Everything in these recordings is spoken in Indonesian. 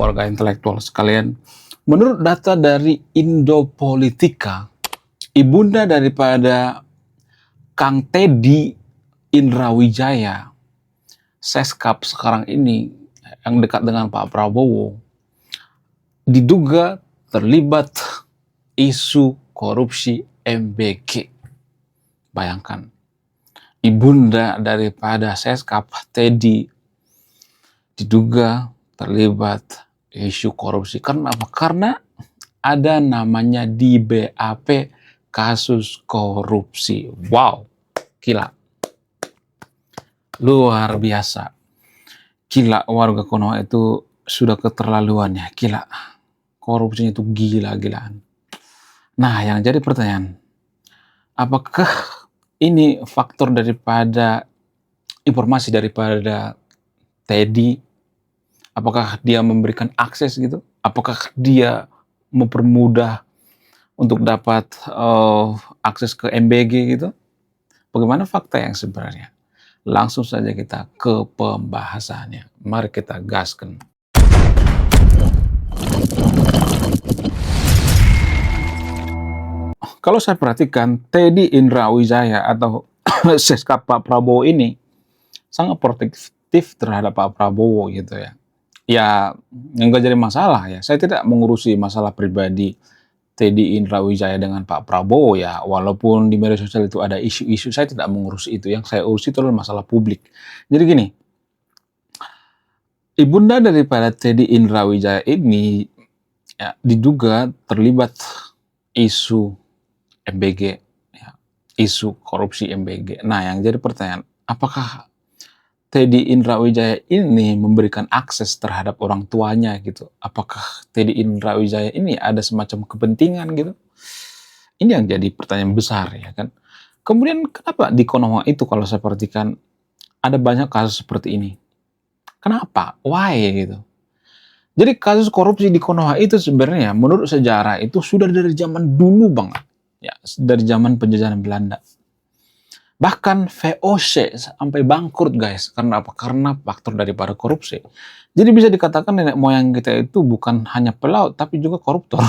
warga intelektual sekalian. Menurut data dari Indopolitika, ibunda daripada Kang Teddy Indrawijaya, Seskap sekarang ini, yang dekat dengan Pak Prabowo, diduga terlibat isu korupsi MBG. Bayangkan, ibunda daripada Seskap, Teddy, diduga terlibat isu korupsi. Karena apa? Karena ada namanya di BAP kasus korupsi. Wow, gila. Luar biasa. Gila, warga Konoha itu sudah keterlaluan ya. Gila. Korupsinya itu gila-gilaan. Nah, yang jadi pertanyaan, apakah ini faktor daripada informasi daripada Teddy? Apakah dia memberikan akses gitu? Apakah dia mempermudah untuk dapat akses ke MBG gitu? Bagaimana fakta yang sebenarnya? Langsung saja kita ke pembahasannya. Mari kita gaskan. Kalau saya perhatikan, Teddy Indrawijaya atau Seskap Pak Prabowo ini sangat protektif terhadap Pak Prabowo gitu ya. Ya, enggak jadi masalah ya. Saya tidak mengurusi masalah pribadi Teddy Indrawijaya dengan Pak Prabowo ya. Walaupun di media sosial itu ada isu-isu, saya tidak mengurus itu. Yang saya urus itu adalah masalah publik. Jadi gini, ibunda daripada Teddy Indrawijaya ini ya, diduga terlibat isu MBG, ya, isu korupsi MBG. Nah, yang jadi pertanyaan, apakah Teddy Indrawijaya ini memberikan akses terhadap orang tuanya gitu? Apakah Teddy Indrawijaya ini ada semacam kepentingan gitu? Ini yang jadi pertanyaan besar ya kan. Kemudian kenapa di Konoha itu kalau saya perhatikan ada banyak kasus seperti ini? Kenapa? Why gitu? Jadi kasus korupsi di Konoha itu sebenarnya menurut sejarah itu sudah dari zaman dulu banget. Ya, dari zaman penjajahan Belanda. Bahkan VOC sampai bangkrut guys. Karena apa? Karena faktor daripada korupsi. Jadi bisa dikatakan nenek moyang kita itu bukan hanya pelaut, tapi juga koruptor.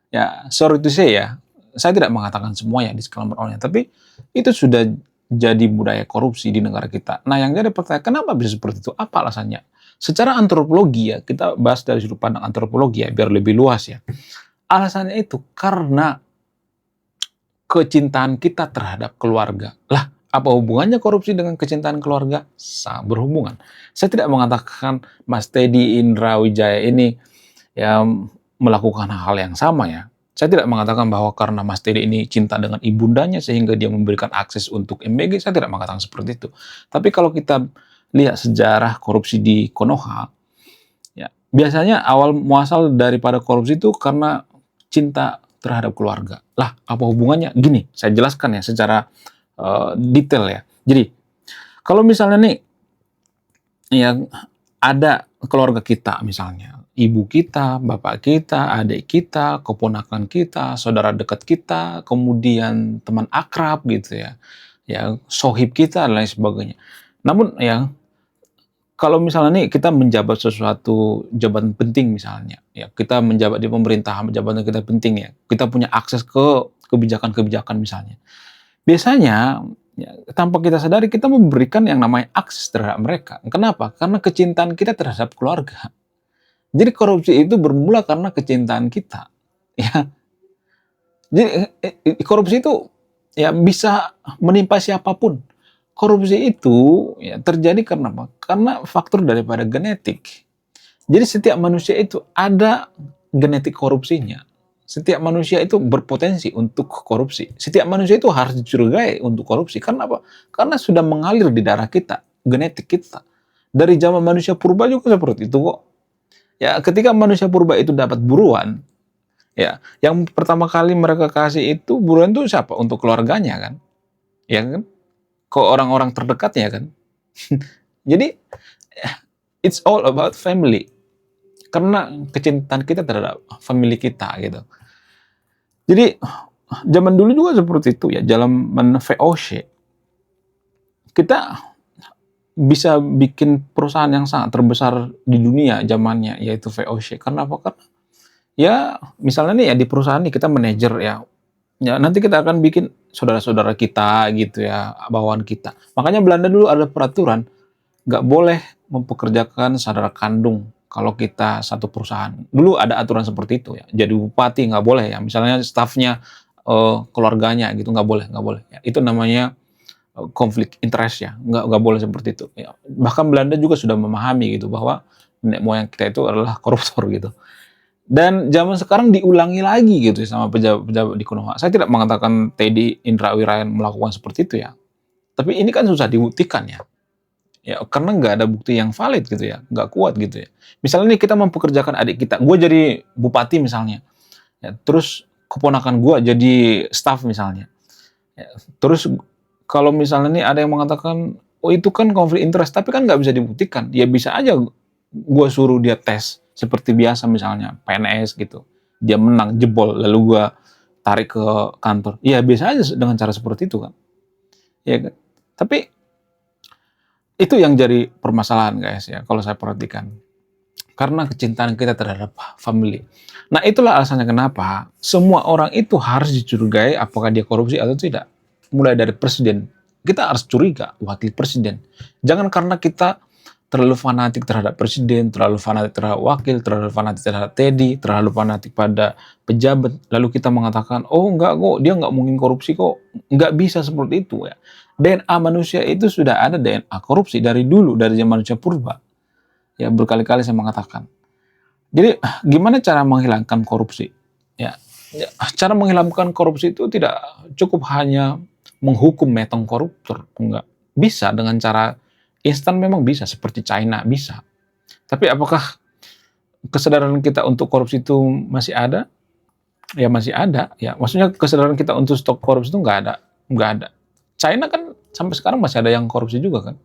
Ya, sorry to say ya. Saya tidak mengatakan semuanya, disclaimer awalnya. Tapi itu sudah jadi budaya korupsi di negara kita. Nah, yang jadi pertanyaan, kenapa bisa seperti itu? Apa alasannya? Secara antropologi ya, kita bahas dari sudut pandang antropologi ya, biar lebih luas ya. Alasannya itu karena kecintaan kita terhadap keluarga. Lah, apa hubungannya korupsi dengan kecintaan keluarga? Sangat berhubungan. Saya tidak mengatakan Mas Teddy Indrawijaya ini ya melakukan hal yang sama ya. Saya tidak mengatakan bahwa karena Mas Teddy ini cinta dengan ibundanya sehingga dia memberikan akses untuk MBG. Saya tidak mengatakan seperti itu. Tapi kalau kita lihat sejarah korupsi di Konoha, ya biasanya awal muasal daripada korupsi itu karena cinta terhadap keluarga. Lah, apa hubungannya? Gini, saya jelaskan ya secara detail ya. Jadi, kalau misalnya nih, ya ada keluarga kita misalnya, ibu kita, bapak kita, adik kita, keponakan kita, saudara dekat kita, kemudian teman akrab gitu ya sohib kita dan lain sebagainya. Namun ya, kalau misalnya nih kita menjabat sesuatu jabatan penting misalnya, ya kita menjabat di pemerintahan, jabatan kita penting ya, kita punya akses ke kebijakan-kebijakan misalnya. Biasanya ya, tanpa kita sadari kita memberikan yang namanya akses terhadap mereka. Kenapa? Karena kecintaan kita terhadap keluarga. Jadi korupsi itu bermula karena kecintaan kita. Ya, jadi korupsi itu ya bisa menimpa siapapun. Korupsi itu ya, terjadi karena apa? Karena faktor daripada genetik. Jadi setiap manusia itu ada genetik korupsinya. Setiap manusia itu berpotensi untuk korupsi. Setiap manusia itu harus dicurigai untuk korupsi. Karena apa? Karena sudah mengalir di darah kita, genetik kita. Dari zaman manusia purba juga seperti itu kok. Ya, ketika manusia purba itu dapat buruan, ya, yang pertama kali mereka kasih itu buruan itu siapa? Untuk keluarganya kan? Ya kan? Ke orang-orang terdekatnya kan. Jadi it's all about family. Karena kecintaan kita terhadap family kita gitu. Jadi zaman dulu juga seperti itu ya, zaman VOC. Kita bisa bikin perusahaan yang sangat terbesar di dunia zamannya, yaitu VOC. Karena apa? Karena ya misalnya nih ya di perusahaan nih kita manajer ya, ya nanti kita akan bikin saudara-saudara kita gitu ya, bawahan kita. Makanya Belanda dulu ada peraturan, nggak boleh mempekerjakan saudara kandung kalau kita satu perusahaan. Dulu ada aturan seperti itu ya. Jadi bupati nggak boleh ya. Misalnya stafnya keluarganya gitu nggak boleh. Ya, itu namanya konflik interest ya. Nggak boleh seperti itu. Ya. Bahkan Belanda juga sudah memahami gitu bahwa nenek moyang kita itu adalah koruptor gitu. Dan zaman sekarang diulangi lagi gitu ya sama pejabat-pejabat di Konoha. Saya tidak mengatakan Teddy Indra Wirayan melakukan seperti itu ya. Tapi ini kan susah dibuktikan ya. Ya, karena nggak ada bukti yang valid gitu ya, nggak kuat gitu ya. Misalnya nih kita mempekerjakan adik kita, gue jadi bupati misalnya, ya, terus keponakan gue jadi staff misalnya. Ya, terus kalau misalnya nih ada yang mengatakan, oh itu kan konflik interest, tapi kan nggak bisa dibuktikan. Ya bisa aja gue suruh dia tes seperti biasa misalnya PNS gitu, dia menang jebol, lalu gue tarik ke kantor. Ya bisa aja dengan cara seperti itu kan. Ya kan? Tapi itu yang jadi permasalahan guys ya, kalau saya perhatikan. Karena kecintaan kita terhadap family. Nah itulah alasannya kenapa semua orang itu harus dicurigai apakah dia korupsi atau tidak. Mulai dari presiden, kita harus curiga wakil presiden. Jangan karena kita terlalu fanatik terhadap presiden, terlalu fanatik terhadap wakil, terlalu fanatik terhadap Teddy, terlalu fanatik pada pejabat, lalu kita mengatakan, oh enggak kok, dia enggak mungkin korupsi kok. Enggak bisa seperti itu ya. DNA manusia itu sudah ada DNA korupsi dari dulu, dari zaman manusia purba. Ya berkali-kali saya mengatakan. Jadi gimana cara menghilangkan korupsi? Ya, cara menghilangkan korupsi itu tidak cukup hanya menghukum metong koruptor, enggak. Bisa dengan cara instan memang bisa, seperti China bisa. Tapi apakah kesadaran kita untuk korupsi itu masih ada? Ya masih ada. Ya, maksudnya kesadaran kita untuk stop korupsi itu nggak ada. China kan sampai sekarang masih ada yang korupsi juga kan.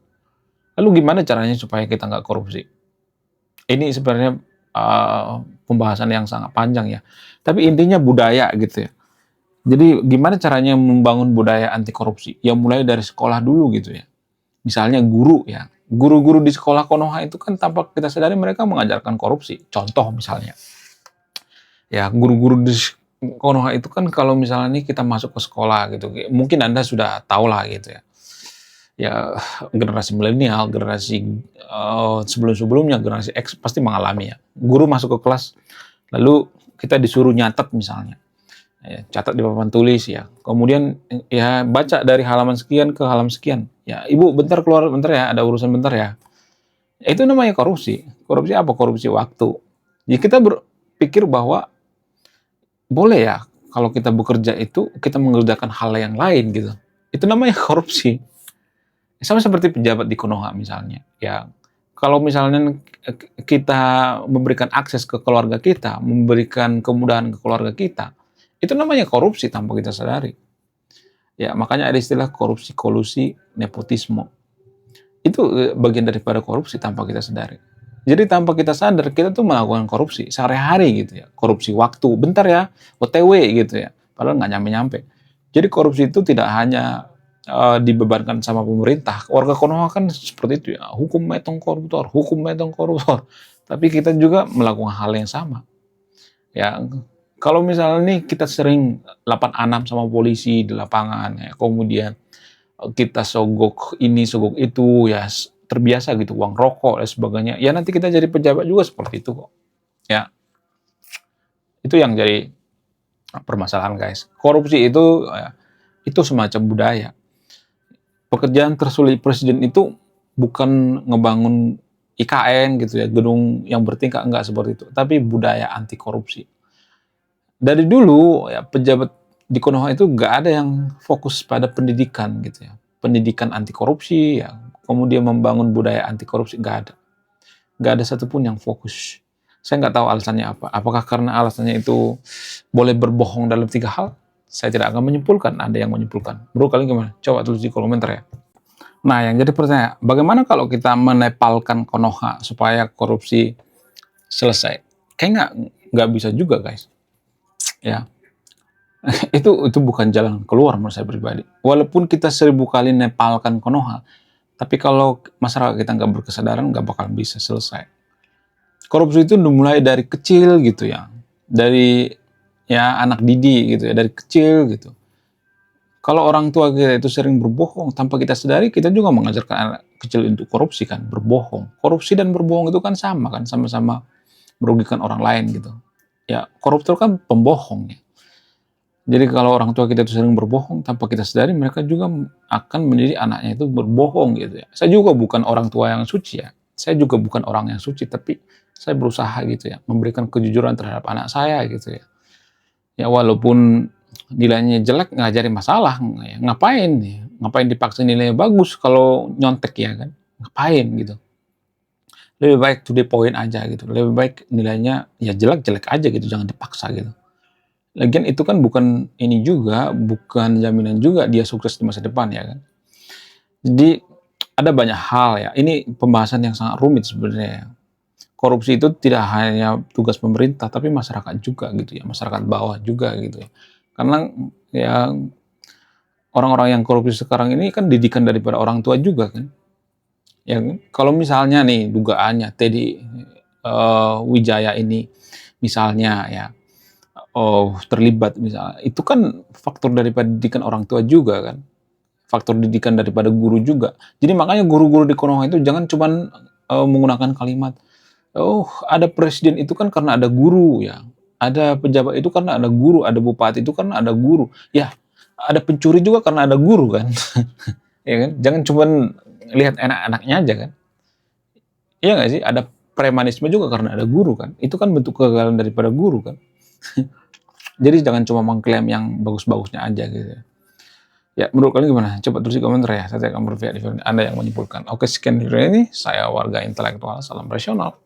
Lalu gimana caranya supaya kita nggak korupsi? Ini sebenarnya pembahasan yang sangat panjang ya. Tapi intinya budaya gitu ya. Jadi gimana caranya membangun budaya anti korupsi? Ya mulai dari sekolah dulu gitu ya. Misalnya guru ya. Guru-guru di sekolah Konoha itu kan tanpa kita sadari mereka mengajarkan korupsi. Contoh misalnya. Ya guru-guru di Konoha itu kan kalau misalnya nih kita masuk ke sekolah gitu. Mungkin Anda sudah tahu lah gitu ya. Ya generasi milenial, generasi sebelum-sebelumnya, generasi X pasti mengalami ya. Guru masuk ke kelas, lalu kita disuruh nyatet misalnya. Ya, catat di papan tulis ya. Kemudian ya baca dari halaman sekian ke halaman sekian. Ya, Ibu bentar keluar bentar ya, ada urusan bentar ya. Itu namanya korupsi. Korupsi apa? Korupsi waktu. Ya kita berpikir bahwa boleh ya kalau kita bekerja itu kita mengerjakan hal yang lain gitu. Itu namanya korupsi. Sama seperti pejabat di Konoha misalnya. Ya, kalau misalnya kita memberikan akses ke keluarga kita, memberikan kemudahan ke keluarga kita, itu namanya korupsi tanpa kita sadari. Ya, makanya ada istilah korupsi, kolusi, nepotisme. Itu bagian daripada korupsi tanpa kita sadari. Jadi tanpa kita sadar, kita tuh melakukan korupsi sehari-hari gitu ya. Korupsi waktu, bentar ya, OTW gitu ya. Padahal nggak nyampe-nyampe. Jadi korupsi itu tidak hanya dibebankan sama pemerintah. Warga Konoha kan seperti itu ya, hukum metong koruptor, hukum metong koruptor. Tapi kita juga melakukan hal yang sama. Ya, kalau misalnya nih kita sering lapan anam sama polisi di lapangan, ya, kemudian kita sogok ini, sogok itu, ya terbiasa gitu, uang rokok dan sebagainya. Ya nanti kita jadi pejabat juga seperti itu kok. Ya, itu yang jadi permasalahan guys. Korupsi itu semacam budaya. Pekerjaan tersulit presiden itu bukan ngebangun IKN gitu ya, gedung yang bertingkat, enggak seperti itu, tapi budaya anti korupsi. Dari dulu ya pejabat di Konoha itu enggak ada yang fokus pada pendidikan gitu ya, pendidikan anti korupsi ya, kemudian membangun budaya anti korupsi enggak ada satupun yang fokus. Saya nggak tahu alasannya apa. Apakah karena alasannya itu boleh berbohong dalam 3 hal? Saya tidak akan menyimpulkan, ada yang menyimpulkan. Bro, kalian gimana? Coba tulis di kolom komentar ya. Nah, yang jadi pertanyaan, bagaimana kalau kita menepalkan Konoha supaya korupsi selesai? Kayaknya nggak bisa juga, guys. Ya, itu bukan jalan keluar menurut saya pribadi. Walaupun kita 1000 kali nepalkan Konoha, Tapi kalau masyarakat kita nggak berkesadaran, nggak bakal bisa selesai. Korupsi itu dimulai dari kecil gitu ya, dari ya anak didik gitu ya, dari kecil gitu. Kalau orang tua kita itu sering berbohong tanpa kita sadari, kita juga mengajarkan anak kecil untuk korupsi kan, berbohong. Korupsi dan berbohong itu kan sama kan, sama-sama merugikan orang lain gitu. Ya, koruptor kan pembohong ya. Jadi kalau orang tua kita itu sering berbohong tanpa kita sadari, mereka juga akan mendidik anaknya itu berbohong gitu ya. Saya juga bukan orang tua yang suci ya. Saya juga bukan orang yang suci, tapi saya berusaha gitu ya, memberikan kejujuran terhadap anak saya gitu ya. Ya walaupun nilainya jelek nggak jadi masalah, ya, ngapain nih? Ngapain dipaksa nilainya bagus kalau nyontek ya kan? Ngapain gitu? Lebih baik to the point aja gitu. Lebih baik nilainya ya jelek-jelek aja gitu, jangan dipaksa gitu. Lagian itu kan bukan ini juga, bukan jaminan juga dia sukses di masa depan ya kan. Jadi ada banyak hal ya. Ini pembahasan yang sangat rumit sebenarnya ya. Korupsi itu tidak hanya tugas pemerintah, tapi masyarakat juga gitu ya, masyarakat bawah juga gitu ya. Karena ya orang-orang yang korupsi sekarang ini kan didikan daripada orang tua juga kan. Ya kan? Kalau misalnya nih dugaannya Teddy Wijaya ini misalnya ya terlibat misalnya, itu kan faktor daripada didikan orang tua juga kan. Faktor didikan daripada guru juga. Jadi makanya guru-guru di Konoha itu jangan cuman menggunakan kalimat ada presiden itu kan karena ada guru ya. Ada pejabat itu karena ada guru, ada bupati itu karena ada guru. Ya, ada pencuri juga karena ada guru kan. Ya kan? Jangan cuman lihat anak-anaknya aja kan. Iya nggak sih? Ada premanisme juga karena ada guru kan. Itu kan bentuk kegagalan daripada guru kan. Jadi jangan cuma mengklaim yang bagus-bagusnya aja gitu. Ya, menurut kalian gimana? Coba tulis di komentar ya. Saya akan berpihak di Anda yang menyimpulkan. Oke, sekian video ini. Saya warga intelektual. Salam rasional.